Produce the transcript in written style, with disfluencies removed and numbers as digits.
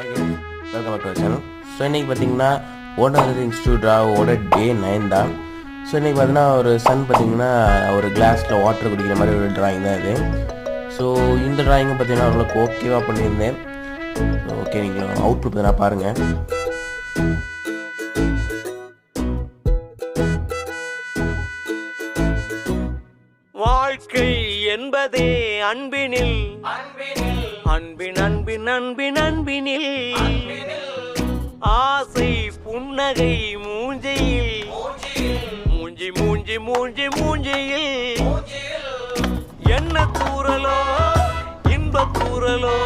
Welcome back to channel. So இன்றைக்கி பார்த்தீங்கன்னா owner institute ஓட டே 9 தான். ஸோ இன்றைக்கி பார்த்தீங்கன்னா ஒரு சன் பார்த்தீங்கன்னா ஒரு கிளாஸில் வாட்டர் குடிக்கிற மாதிரி ஒரு ட்ராயிங் தான் இது. ஸோ இந்த ட்ராயிங்கை பார்த்தீங்கன்னா அவங்களுக்கு ஓகேவாக பண்ணியிருந்தேன். ஓகே, நீங்கள் அவுட்புட் பார்த்தீங்கன்னா பாருங்கள். வாழ்க்கை என்பதே அன்பினில் அன்பின் அன்பின் அன்பின் அன்பினில் ஆசை புன்னகை மூஞ்சையில் மூஞ்சி மூஞ்சி மூஞ்சி மூஞ்சியில் என்ன தூரலோ இன்ப தூரலோ